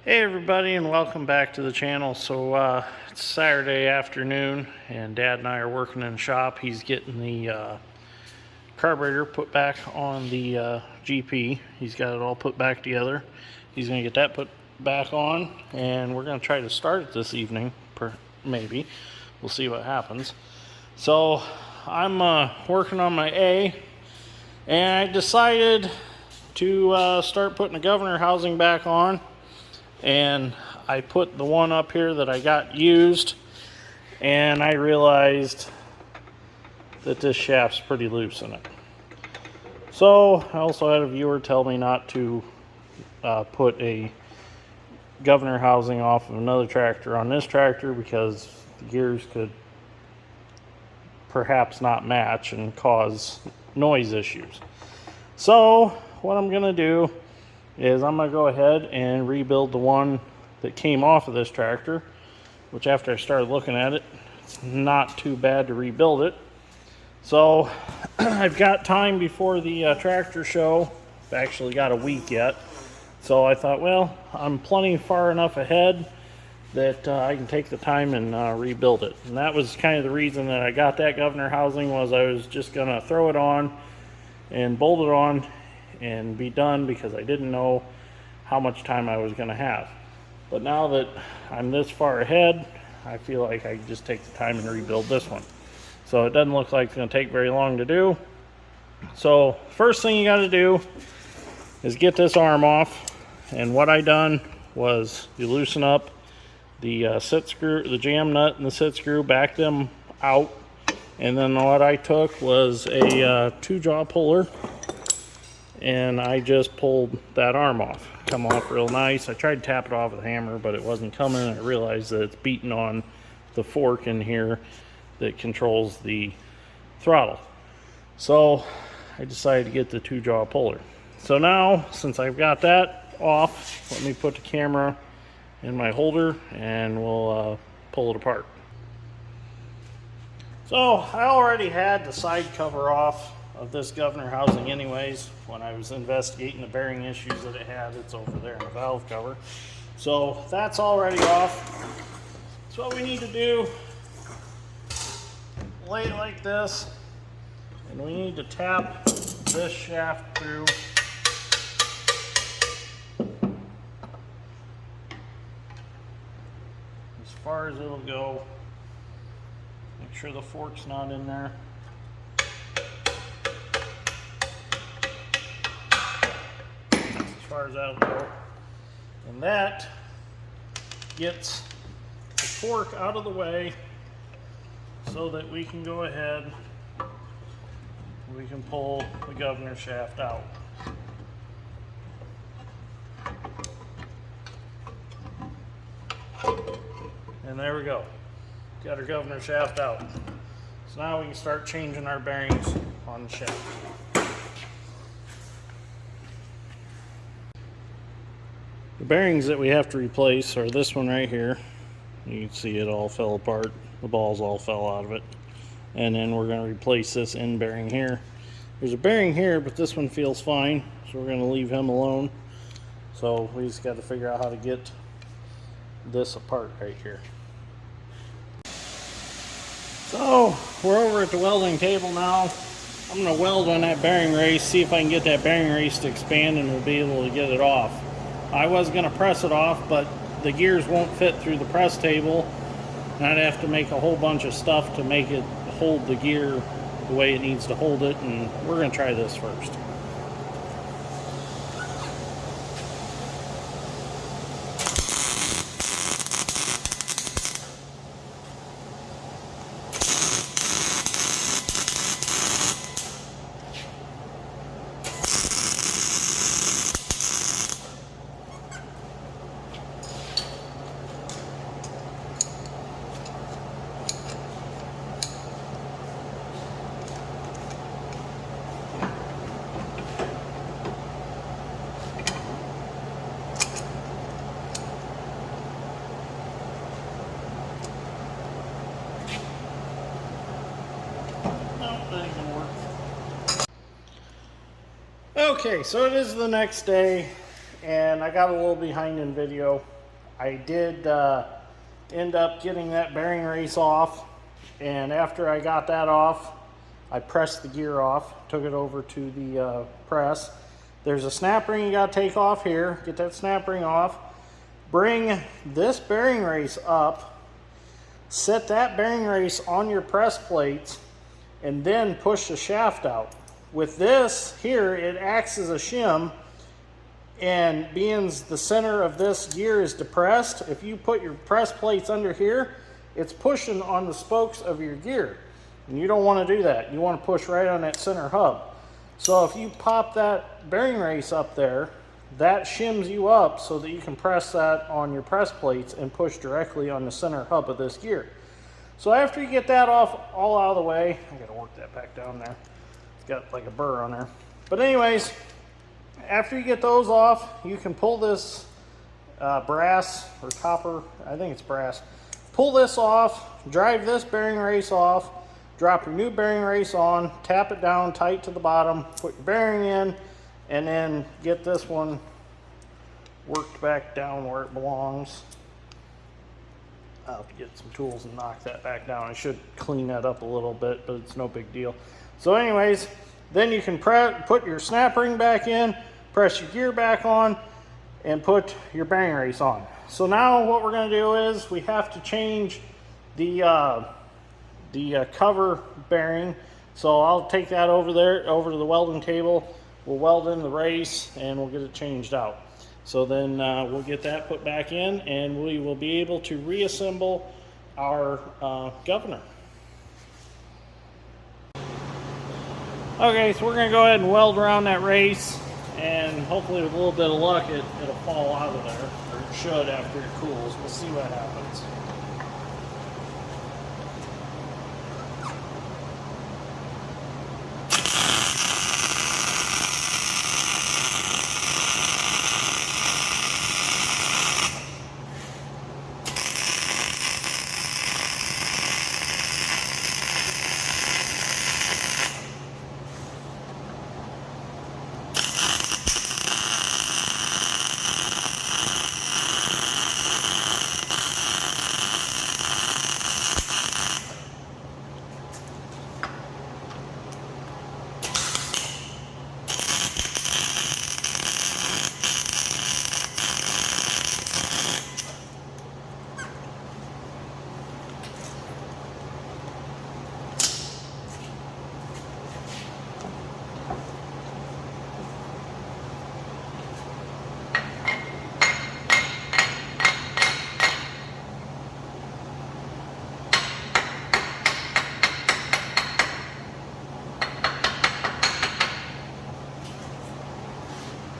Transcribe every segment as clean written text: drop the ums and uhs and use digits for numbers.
Hey everybody, and welcome back to the channel. So it's Saturday afternoon and Dad and I are working in the shop. He's getting the carburetor put back on the GP. He's got it all put back together. He's going to get that put back on, and we're going to try to start it this evening, maybe. We'll see what happens. So I'm working on my A, and I decided to start putting the governor housing back on. And I put the one up here that I got used, and I realized that this shaft's pretty loose in it. So I also had a viewer tell me not to put a governor housing off of another tractor on this tractor because the gears could perhaps not match and cause noise issues. So what I'm going to do is I'm going to go ahead and rebuild the one that came off of this tractor, which after I started looking at it, it's not too bad to rebuild it. So I've got time before the tractor show. I've actually got a week yet. So I thought, well, I'm plenty far enough ahead that I can take the time and rebuild it. And that was kind of the reason that I got that governor housing, was I was just going to throw it on and bolt it on and be done, because I didn't know how much time I was going to have. But now that I'm this far ahead, I feel like I can just take the time and rebuild this one. So it doesn't look like it's going to take very long to do. So first thing you got to do is get this arm off. And what I done was you loosen up the sit screw, the jam nut and the sit screw, back them out. And then what I took was a 2-jaw puller, and I just pulled that arm off. Come off real nice. I tried to tap it off with a hammer, but it wasn't coming. I realized that it's beating on the fork in here that controls the throttle. So I decided to get the 2-jaw puller. So now, since I've got that off, let me put the camera in my holder and we'll pull it apart. So I already had the side cover off of this governor housing anyways. When I was investigating the bearing issues that it had, it's over there in the valve cover. So that's already off. So what we need to do, lay it like this, and we need to tap this shaft through. As far as it'll go. Make sure the fork's not in there. As far as that'll go. And that gets the fork out of the way so that we can go ahead, we can pull the governor shaft out. And there we go. Got our governor shaft out. So now we can start changing our bearings on the shaft. The bearings that we have to replace are this one right here. You can see it all fell apart. The balls all fell out of it. And then we're going to replace this end bearing here. There's a bearing here, but this one feels fine, so we're going to leave him alone. So we just got to figure out how to get this apart right here. So we're over at the welding table now. I'm going to weld on that bearing race, see if I can get that bearing race to expand, and we'll be able to get it off. I was going to press it off, but the gears won't fit through the press table, and I'd have to make a whole bunch of stuff to make it hold the gear the way it needs to hold it, and we're going to try this first. Okay, so it is the next day, and I got a little behind in video. I did end up getting that bearing race off, and after I got that off, I pressed the gear off, took it over to the press. There's a snap ring you got to take off here. Get that snap ring off. Bring this bearing race up. Set that bearing race on your press plates, and then push the shaft out. With this here, it acts as a shim, and being the center of this gear is depressed, if you put your press plates under here, it's pushing on the spokes of your gear. And you don't want to do that. You want to push right on that center hub. So if you pop that bearing race up there, that shims you up so that you can press that on your press plates and push directly on the center hub of this gear. So after you get that off, all out of the way, I gotta work that back down there. It's got like a burr on there. But anyways, after you get those off, you can pull this brass or copper, I think it's brass. Pull this off, drive this bearing race off, drop your new bearing race on, tap it down tight to the bottom, put your bearing in, and then get this one worked back down where it belongs. I'll have to get some tools and knock that back down. I should clean that up a little bit, but it's no big deal. So anyways, then you can put your snap ring back in, press your gear back on, and put your bearing race on. So now what we're going to do is we have to change the cover bearing. So I'll take that over there, over to the welding table. We'll weld in the race and we'll get it changed out. So then we'll get that put back in, and we will be able to reassemble our governor. Okay, so we're going to go ahead and weld around that race, and hopefully with a little bit of luck it'll fall out of there, or it should after it cools. We'll see what happens.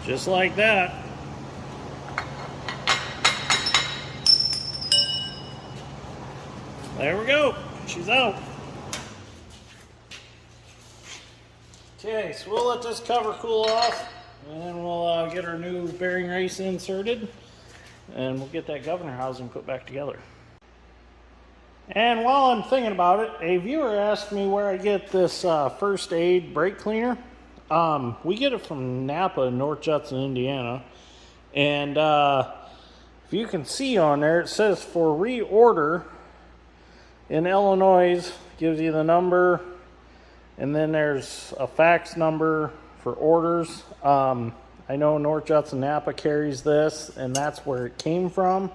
Just like that. There we go. She's out. Okay, so we'll let this cover cool off, and then we'll get our new bearing race inserted, and we'll get that governor housing put back together. And while I'm thinking about it, a viewer asked me where I get this first aid brake cleaner. We get it from Napa in North Judson, Indiana. And if you can see on there, it says for reorder in Illinois, gives you the number, and then there's a fax number for orders. I know North Judson Napa carries this, and that's where it came from.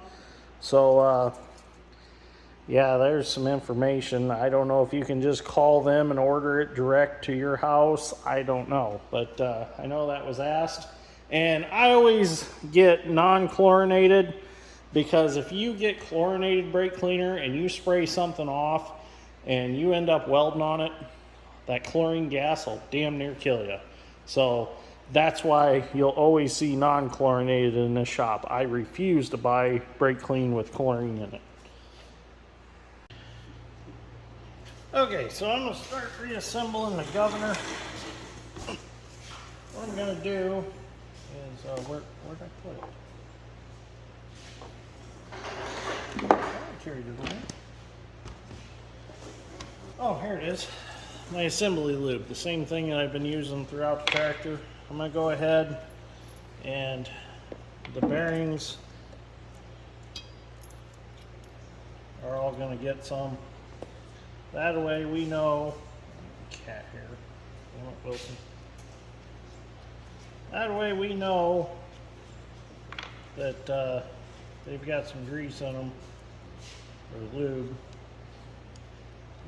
So yeah, there's some information. I don't know if you can just call them and order it direct to your house. I don't know, but I know that was asked. And I always get non-chlorinated, because if you get chlorinated brake cleaner and you spray something off and you end up welding on it, that chlorine gas will damn near kill you. So that's why you'll always see non-chlorinated in this shop. I refuse to buy brake clean with chlorine in it. Okay, so I'm going to start reassembling the governor. What I'm going to do is, where'd I put it? I carried it away. Oh, here it is. My assembly lube, the same thing that I've been using throughout the tractor. I'm going to go ahead and the bearings are all going to get some. That way we know, cat here, damn it, Wilson. That way we know that they've got some grease on them, or lube,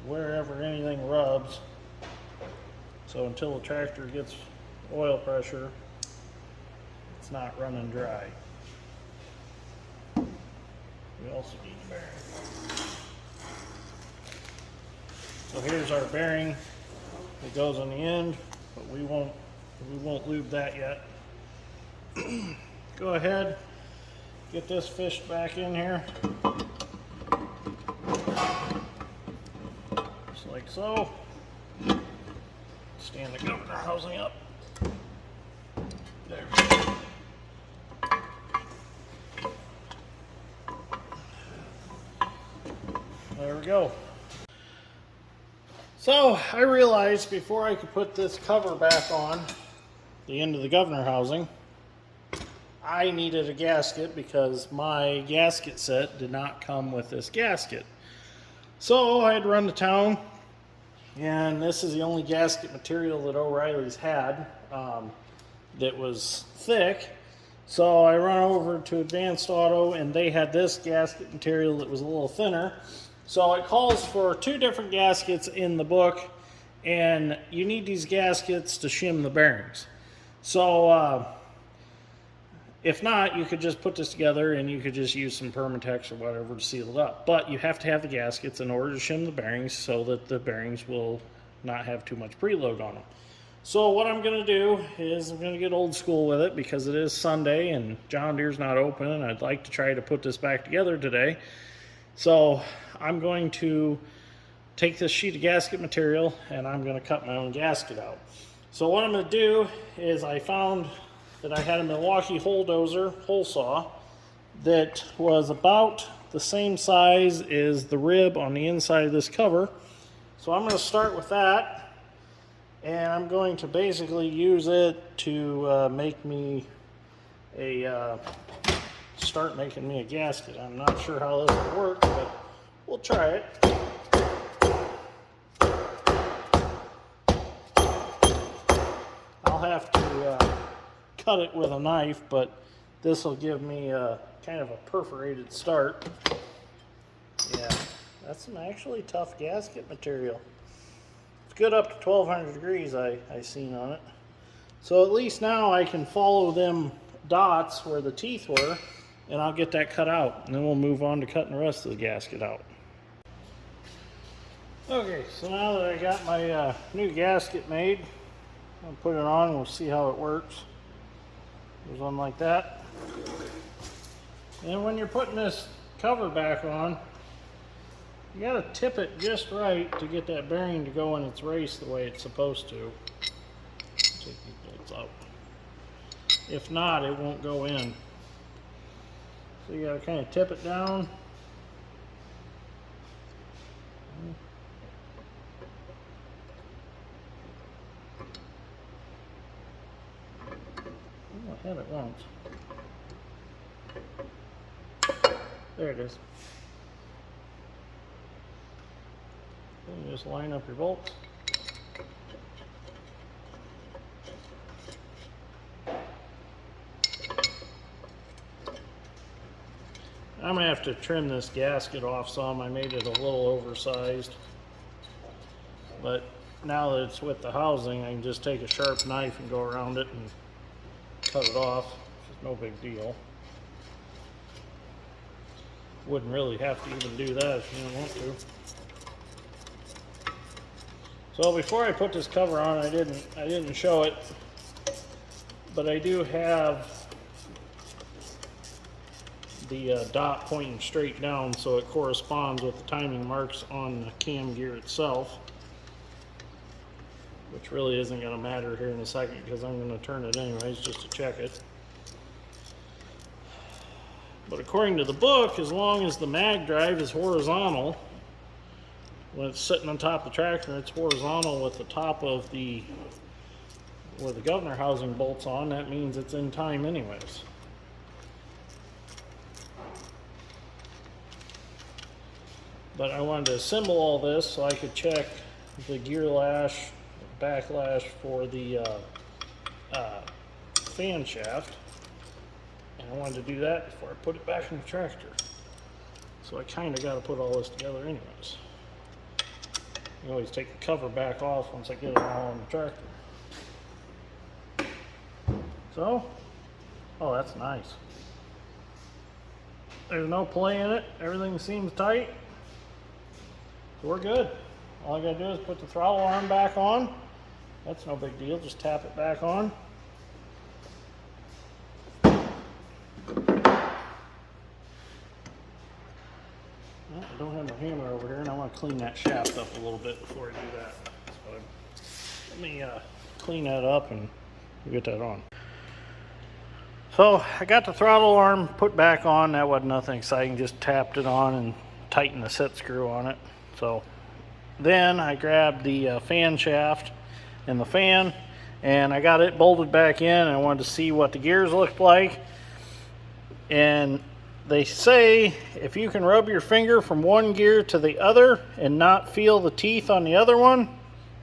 wherever anything rubs. So until the tractor gets oil pressure, it's not running dry. We also need the bearing. So here's our bearing that goes on the end, but we won't lube that yet. Go ahead, get this fished back in here, just like so. Stand the governor housing up. There we go. There we go. So I realized before I could put this cover back on the end of the governor housing, I needed a gasket because my gasket set did not come with this gasket. So I had to run to town, and this is the only gasket material that O'Reilly's had that was thick. So I run over to Advanced Auto, and they had this gasket material that was a little thinner. So it calls for 2 different gaskets in the book, and you need these gaskets to shim the bearings. So if not, you could just put this together and you could just use some Permatex or whatever to seal it up. But you have to have the gaskets in order to shim the bearings so that the bearings will not have too much preload on them. So what I'm going to do is I'm going to get old school with it because it is Sunday and John Deere's not open, and I'd like to try to put this back together today. So I'm going to take this sheet of gasket material and I'm going to cut my own gasket out. So what I'm going to do is I found that I had a Milwaukee hole saw that was about the same size as the rib on the inside of this cover. So I'm going to start with that, and I'm going to basically use it to start making me a gasket. I'm not sure how this will work, but we'll try it. I'll have to cut it with a knife, but this will give me kind of a perforated start. Yeah, that's some actually tough gasket material. It's good up to 1200 degrees I seen on it. So at least now I can follow them dots where the teeth were, and I'll get that cut out, and then we'll move on to cutting the rest of the gasket out. Okay, so now that I got my new gasket made, I'll put it on and we'll see how it works. Goes on like that. And when you're putting this cover back on, you got to tip it just right to get that bearing to go in its race the way it's supposed to. Take these bolts out. If not, it won't go in. So you got to kind of tip it down. I had it once. There it is. And you just line up your bolts. I'm going to have to trim this gasket off some. I made it a little oversized. But now that it's with the housing, I can just take a sharp knife and go around it and cut it off. It's no big deal. Wouldn't really have to even do that if you don't want to. So before I put this cover on, I didn't show it, but I do have the dot pointing straight down so it corresponds with the timing marks on the cam gear itself, which really isn't going to matter here in a second because I'm going to turn it anyways just to check it. But according to the book, as long as the mag drive is horizontal, when it's sitting on top of the tractor, it's horizontal with the top of where the governor housing bolts on, that means it's in time anyways. but I wanted to assemble all this so I could check the gear lash, backlash for the fan shaft. And I wanted to do that before I put it back in the tractor. So I kind of got to put all this together anyways. I always take the cover back off once I get it all on the tractor. So, oh, that's nice. There's no play in it. Everything seems tight. So we're good. All I gotta do is put the throttle arm back on. That's no big deal. Just tap it back on. Well, I don't have my hammer over here, and I want to clean that shaft up a little bit before I do that. So let me clean that up and we'll get that on. So I got the throttle arm put back on. That wasn't nothing exciting, just tapped it on and tightened the set screw on it. So then I grabbed the fan shaft and the fan, and I got it bolted back in, and I wanted to see what the gears looked like. And they say if you can rub your finger from one gear to the other and not feel the teeth on the other one,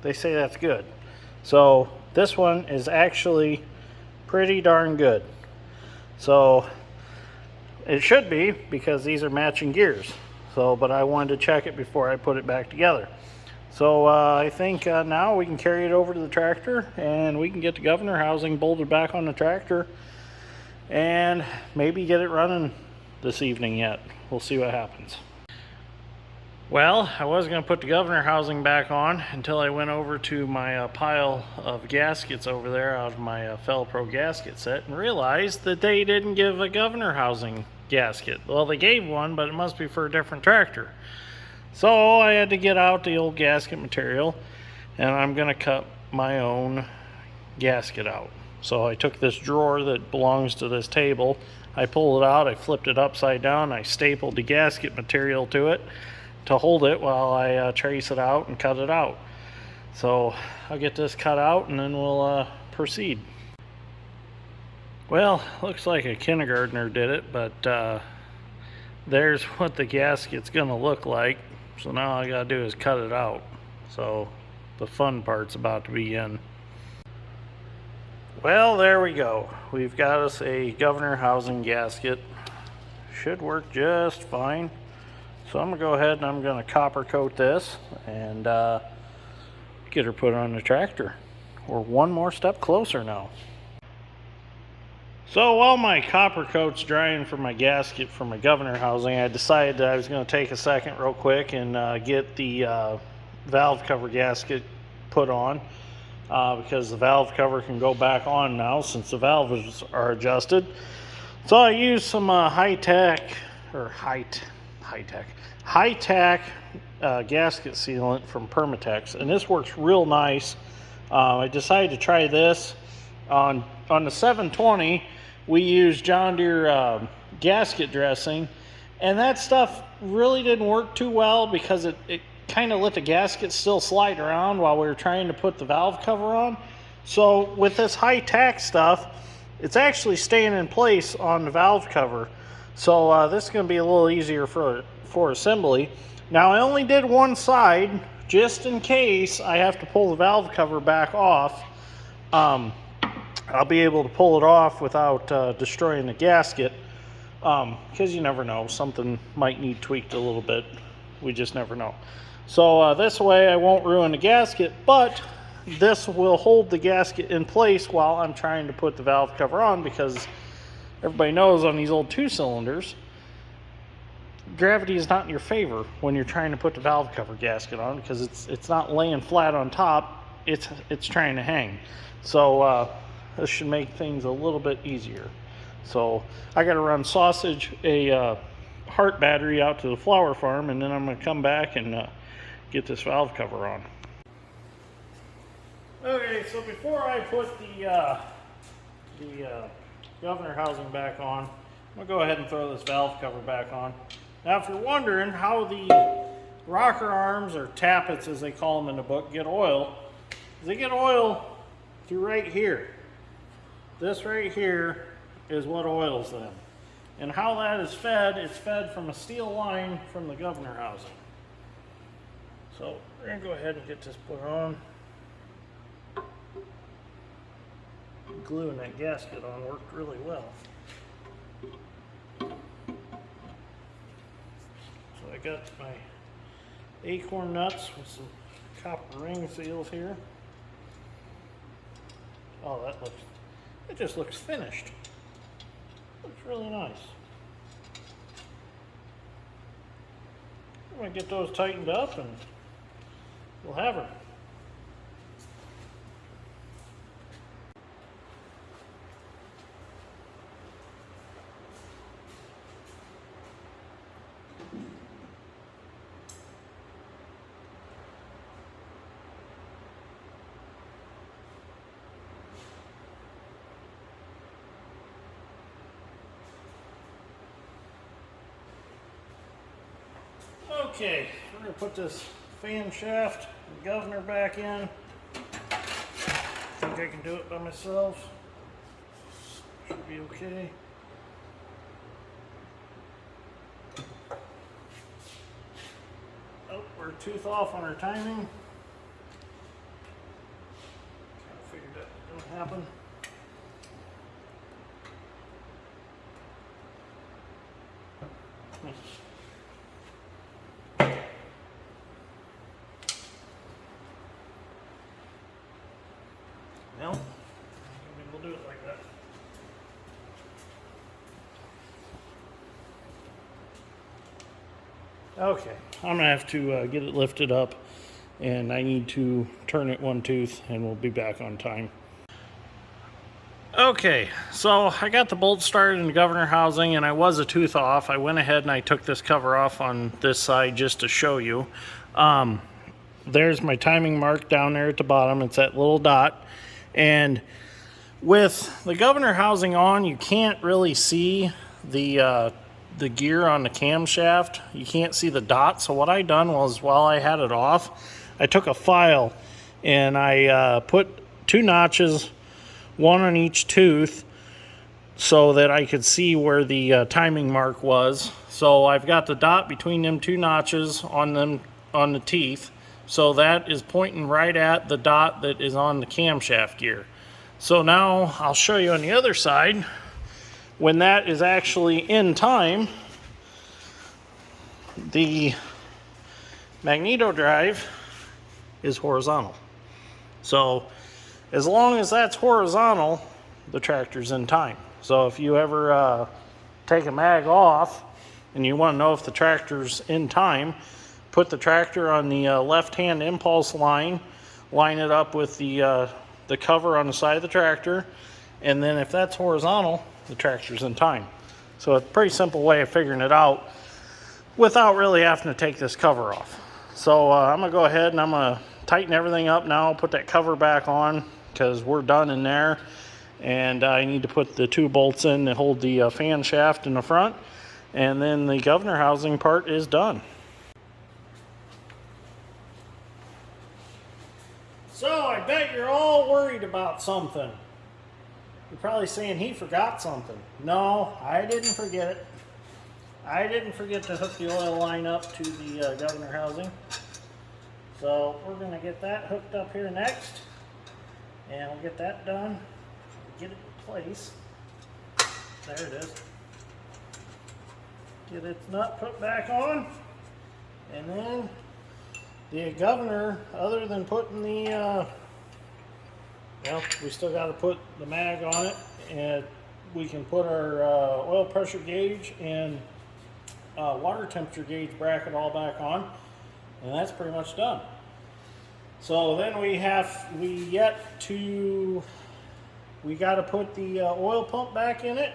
they say that's good. So this one is actually pretty darn good. So it should be, because these are matching gears. So, but I wanted to check it before I put it back together. So I think now we can carry it over to the tractor, and we can get the governor housing bolted back on the tractor and maybe get it running this evening yet. We'll see what happens. Well, I was going to put the governor housing back on until I went over to my pile of gaskets over there out of my Felpro gasket set and realized that they didn't give a governor housing gasket. Well, they gave one, but it must be for a different tractor. So I had to get out the old gasket material, and I'm going to cut my own gasket out. So I took this drawer that belongs to this table, I pulled it out, I flipped it upside down, I stapled the gasket material to it to hold it while I trace it out and cut it out. So I'll get this cut out and then we'll proceed. Well, looks like a kindergartner did it, but there's what the gasket's gonna look like. So now all I gotta do is cut it out. So the fun part's about to begin. Well, there we go. We've got us a governor housing gasket. Should work just fine. So I'm gonna go ahead and I'm gonna copper coat this and get her put on the tractor. We're one more step closer now. So while my copper coat's drying for my gasket for my governor housing, I decided that I was gonna take a second real quick and get the valve cover gasket put on because the valve cover can go back on now since the valves are adjusted. So I used some high-tack gasket sealant from Permatex, and this works real nice. I decided to try this on the 720. We used John Deere gasket dressing, and that stuff really didn't work too well because it kind of let the gasket still slide around while we were trying to put the valve cover on. So with this high-tack stuff, it's actually staying in place on the valve cover. So this is going to be a little easier for assembly. Now I only did one side just in case I have to pull the valve cover back off. I'll be able to pull it off without destroying the gasket, because you never know, something might need tweaked a little bit. We just never know. So this way I won't ruin the gasket, but this will hold the gasket in place while I'm trying to put the valve cover on, because everybody knows on these old 2-cylinders, gravity is not in your favor when you're trying to put the valve cover gasket on, because it's not laying flat on top, it's trying to hang. So this should make things a little bit easier. So I got to run Sausage a Hart battery out to the flower farm, and then I'm going to come back and get this valve cover on. Okay, so before I put the governor housing back on, I'm going to go ahead and throw this valve cover back on. Now if you're wondering how the rocker arms, or tappets as they call them in the book, get oil, they get oil through right here. This right here is what oils them. And how that is fed, it's fed from a steel line from the governor housing. So we're going to go ahead and get this put on. Gluing that gasket on worked really well. So I got my acorn nuts with some copper ring seals here. Oh, it just looks finished. Looks really nice. I'm going to get those tightened up and we'll have her. Okay, we're going to put this fan shaft and governor back in. I think I can do it by myself. Should be okay. Oh, we're a tooth off on our timing. Kind of figured that was going to happen. No, maybe we'll do it like that. Okay, I'm gonna have to get it lifted up, and I need to turn it one tooth, and we'll be back on time. Okay, so I got the bolt started in the governor housing, and I was a tooth off. I went ahead and I took this cover off on this side just to show you. There's my timing mark down there at the bottom. It's that little dot. And with the governor housing on, you can't really see the gear on the camshaft. You can't see the dot. So what I done was, while I had it off, I took a file and I put 2 notches, one on each tooth, so that I could see where the timing mark was. So I've got the dot between them 2 notches on the teeth. So that is pointing right at the dot that is on the camshaft gear. So now I'll show you on the other side, when that is actually in time, the magneto drive is horizontal. So as long as that's horizontal, the tractor's in time. So if you ever take a mag off and you want to know if the tractor's in time, put the tractor on the left-hand impulse line, line it up with the cover on the side of the tractor, and then if that's horizontal, the tractor's in time. So it's a pretty simple way of figuring it out without really having to take this cover off. So I'm going to go ahead and I'm going to tighten everything up now, put that cover back on, because we're done in there, and I need to put the 2 bolts in to hold the fan shaft in the front, and then the governor housing part is done. So I bet you're all worried about something. You're probably saying he forgot something. No, I didn't forget it. I didn't forget to hook the oil line up to the governor housing. So we're going to get that hooked up here next. And we'll get that done. Get it in place. There it is. Get its nut put back on. And then the governor, other than putting the, well, we still got to put the mag on it, and we can put our oil pressure gauge and water temperature gauge bracket all back on, and that's pretty much done. So then we got to put the oil pump back in it,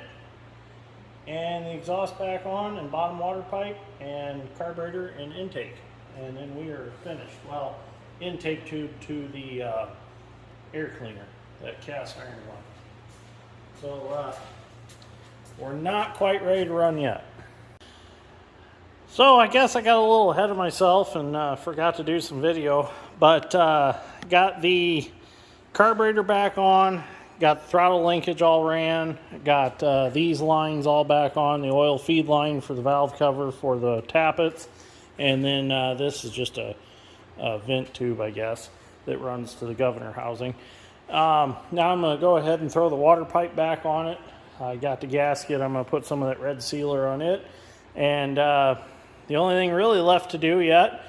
and the exhaust back on, and bottom water pipe, and carburetor and intake. And then we are finished. Well, intake tube to the air cleaner, that cast iron one. So we're not quite ready to run yet. So I guess I got a little ahead of myself and forgot to do some video, but got the carburetor back on, got the throttle linkage all ran, got these lines all back on, the oil feed line for the valve cover for the tappets. And then this is just a vent tube, I guess, that runs to the governor housing. Now I'm going to go ahead and throw the water pipe back on it. I got the gasket. I'm going to put some of that red sealer on it. And the only thing really left to do yet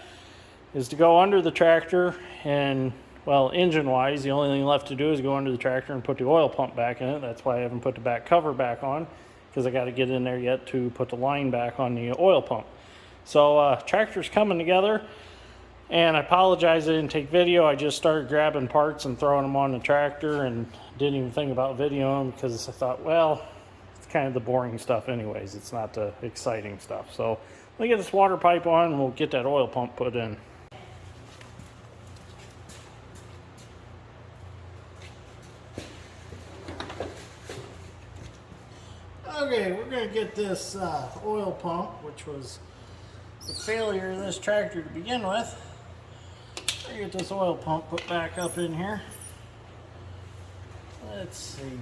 is to go under the tractor and, well, engine-wise, the only thing left to do is go under the tractor and put the oil pump back in it. That's why I haven't put the back cover back on, because I got to get in there yet to put the line back on the oil pump. So tractor's coming together, and I apologize I didn't take video. I just started grabbing parts and throwing them on the tractor and didn't even think about videoing because I thought, well, it's kind of the boring stuff anyways. It's not the exciting stuff. So let me get this water pipe on and we'll get that oil pump put in. Okay, we're going to get this oil pump, which was the failure of this tractor to begin with. Get this oil pump put back up in here. Let's see.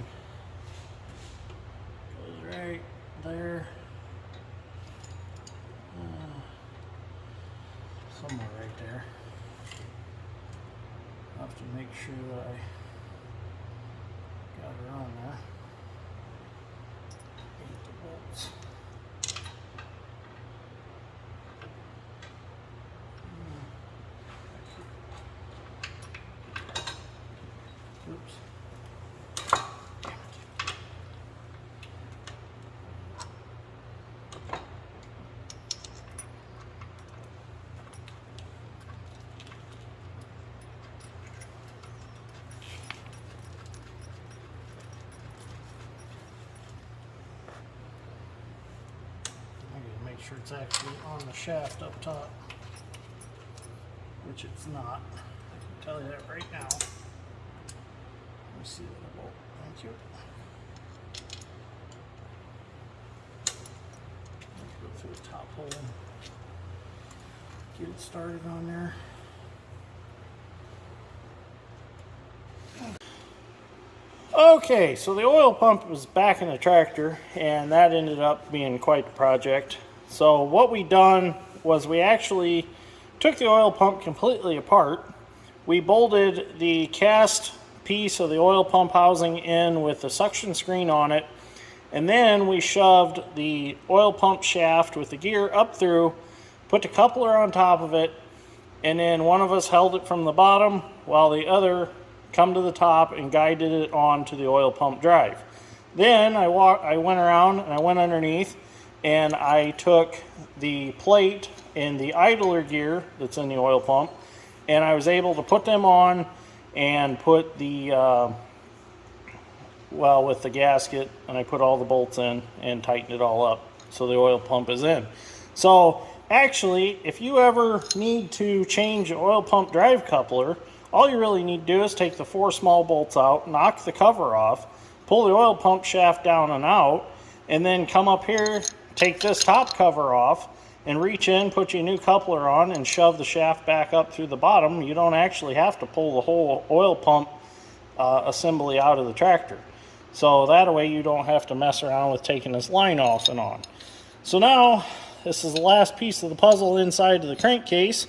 Goes right there. Somewhere right there. I'll have to make sure that I got her on there. Get the bolts. Oops. Make sure it's actually on the shaft up top, which it's not. I can tell you that right now. Let me see the bolt. Thank you. Let's go through the top hole and get it started on there. Okay, so the oil pump was back in the tractor, and that ended up being quite the project. So what we done was we actually took the oil pump completely apart. We bolted the cast piece of the oil pump housing in with the suction screen on it, and then we shoved the oil pump shaft with the gear up through, put the coupler on top of it, and then one of us held it from the bottom while the other come to the top and guided it on to the oil pump drive. Then I went around and I went underneath and I took the plate and the idler gear that's in the oil pump, and I was able to put them on and put the well, with the gasket, and I put all the bolts in and tightened it all up so the oil pump is in. So actually, if you ever need to change the oil pump drive coupler, all you really need to do is take the 4 small bolts out, knock the cover off, pull the oil pump shaft down and out, and then come up here, take this top cover off, and reach in, put your new coupler on, and shove the shaft back up through the bottom. You don't actually have to pull the whole oil pump assembly out of the tractor. So that way you don't have to mess around with taking this line off and on. So now, this is the last piece of the puzzle inside of the crankcase.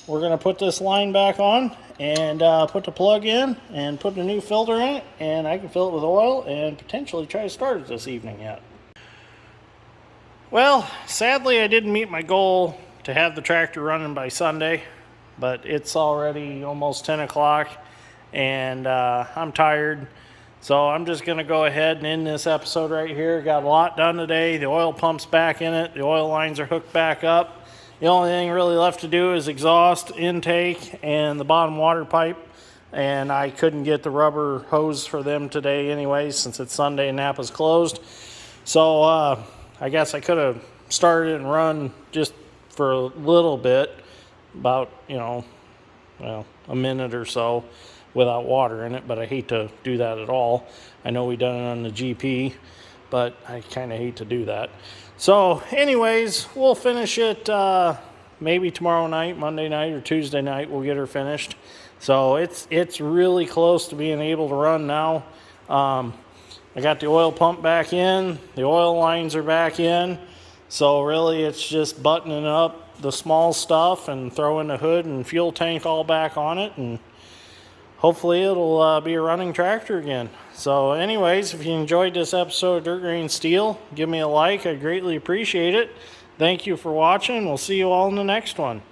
We're going to put this line back on and put the plug in and put a new filter in it, and I can fill it with oil and potentially try to start it this evening yet. Well, sadly I didn't meet my goal to have the tractor running by Sunday, but it's already almost 10 o'clock and I'm tired. So I'm just going to go ahead and end this episode right here. Got a lot done today. The oil pump's back in it. The oil lines are hooked back up. The only thing really left to do is exhaust, intake, and the bottom water pipe. And I couldn't get the rubber hose for them today anyway, since it's Sunday and Napa's closed. So I guess I could have started and run just for a little bit, about, well, a minute or so without water in it, but I hate to do that at all. I know we done it on the GP, but I kind of hate to do that. So anyways, we'll finish it maybe tomorrow night, Monday night, or Tuesday night. We'll get her finished. So it's really close to being able to run now. I got the oil pump back in. The oil lines are back in. So really it's just buttoning up the small stuff and throwing the hood and fuel tank all back on it, and hopefully it'll be a running tractor again. So anyways, if you enjoyed this episode of Dirt Grain Steel, give me a like. I'd greatly appreciate it. Thank you for watching. We'll see you all in the next one.